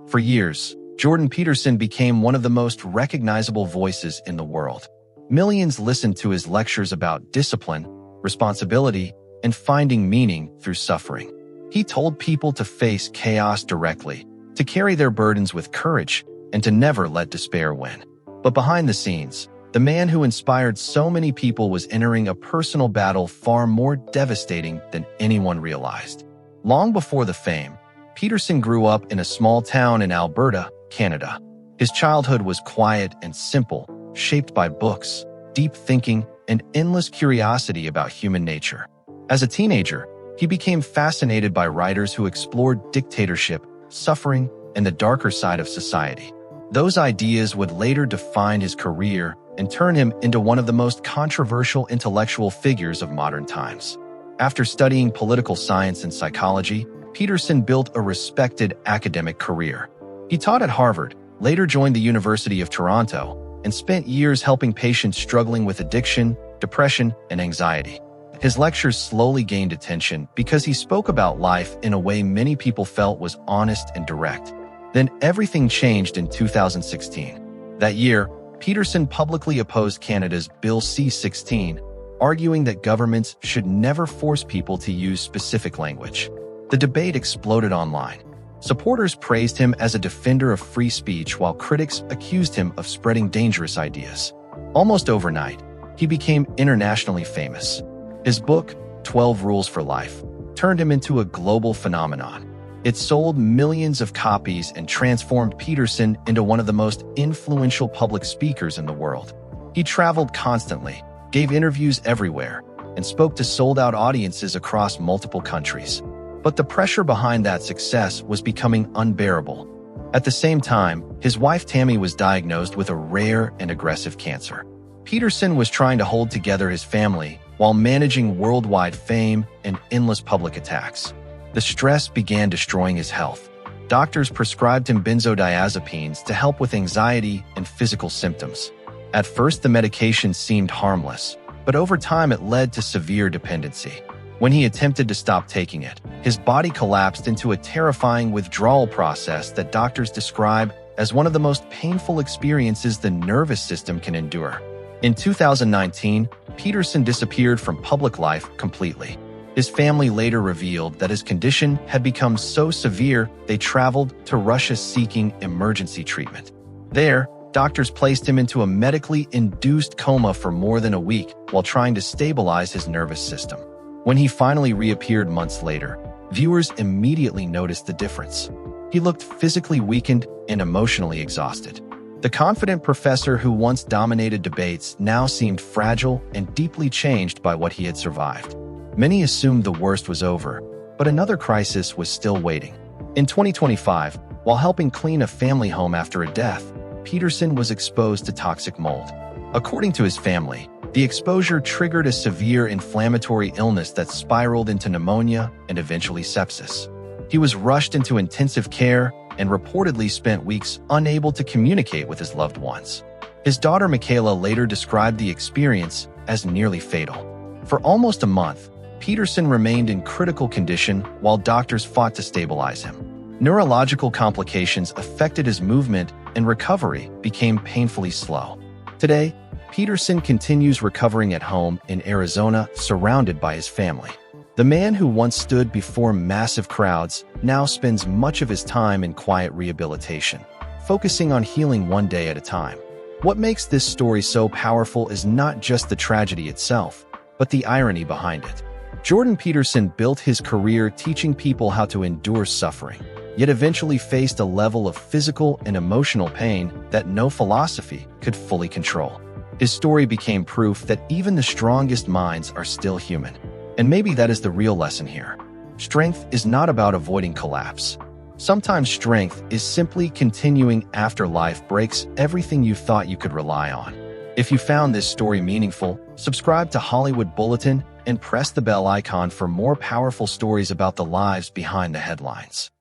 For years, Jordan Peterson became one of the most recognizable voices in the world. Millions listened to his lectures about discipline, responsibility, and finding meaning through suffering. He told people to face chaos directly, to carry their burdens with courage, and to never let despair win. But behind the scenes, the man who inspired so many people was entering a personal battle far more devastating than anyone realized. Long before the fame, Peterson grew up in a small town in Alberta, Canada. His childhood was quiet and simple, shaped by books, deep thinking, and endless curiosity about human nature. As a teenager, he became fascinated by writers who explored dictatorship, suffering, and the darker side of society. Those ideas would later define his career and turn him into one of the most controversial intellectual figures of modern times. After studying political science and psychology, Peterson built a respected academic career. He taught at Harvard, later joined the University of Toronto, and spent years helping patients struggling with addiction, depression, and anxiety. His lectures slowly gained attention because he spoke about life in a way many people felt was honest and direct. Then everything changed in 2016. That year, Peterson publicly opposed Canada's Bill C-16, arguing that governments should never force people to use specific language. The debate exploded online. Supporters praised him as a defender of free speech while critics accused him of spreading dangerous ideas. Almost overnight, he became internationally famous. His book, 12 Rules for Life, turned him into a global phenomenon. It sold millions of copies and transformed Peterson into one of the most influential public speakers in the world. He traveled constantly, gave interviews everywhere, and spoke to sold-out audiences across multiple countries. But the pressure behind that success was becoming unbearable. At the same time, his wife Tammy was diagnosed with a rare and aggressive cancer. Peterson was trying to hold together his family while managing worldwide fame and endless public attacks. The stress began destroying his health. Doctors prescribed him benzodiazepines to help with anxiety and physical symptoms. At first, the medication seemed harmless, but over time it led to severe dependency. When he attempted to stop taking it, his body collapsed into a terrifying withdrawal process that doctors describe as one of the most painful experiences the nervous system can endure. In 2019, Peterson disappeared from public life completely. His family later revealed that his condition had become so severe they traveled to Russia seeking emergency treatment. There, doctors placed him into a medically induced coma for more than a week while trying to stabilize his nervous system. When he finally reappeared months later, viewers immediately noticed the difference. He looked physically weakened and emotionally exhausted. The confident professor who once dominated debates now seemed fragile and deeply changed by what he had survived. Many assumed the worst was over, but another crisis was still waiting. In 2025, while helping clean a family home after a death, Peterson was exposed to toxic mold. According to his family, the exposure triggered a severe inflammatory illness that spiraled into pneumonia and eventually sepsis. He was rushed into intensive care and reportedly spent weeks unable to communicate with his loved ones. His daughter Michaela later described the experience as nearly fatal. For almost a month, Peterson remained in critical condition while doctors fought to stabilize him. Neurological complications affected his movement and recovery became painfully slow. Today, Peterson continues recovering at home in Arizona, surrounded by his family. The man who once stood before massive crowds now spends much of his time in quiet rehabilitation, focusing on healing one day at a time. What makes this story so powerful is not just the tragedy itself, but the irony behind it. Jordan Peterson built his career teaching people how to endure suffering, yet eventually faced a level of physical and emotional pain that no philosophy could fully control. His story became proof that even the strongest minds are still human. And maybe that is the real lesson here. Strength is not about avoiding collapse. Sometimes strength is simply continuing after life breaks everything you thought you could rely on. If you found this story meaningful, subscribe to Hollywood Bulletin and press the bell icon for more powerful stories about the lives behind the headlines.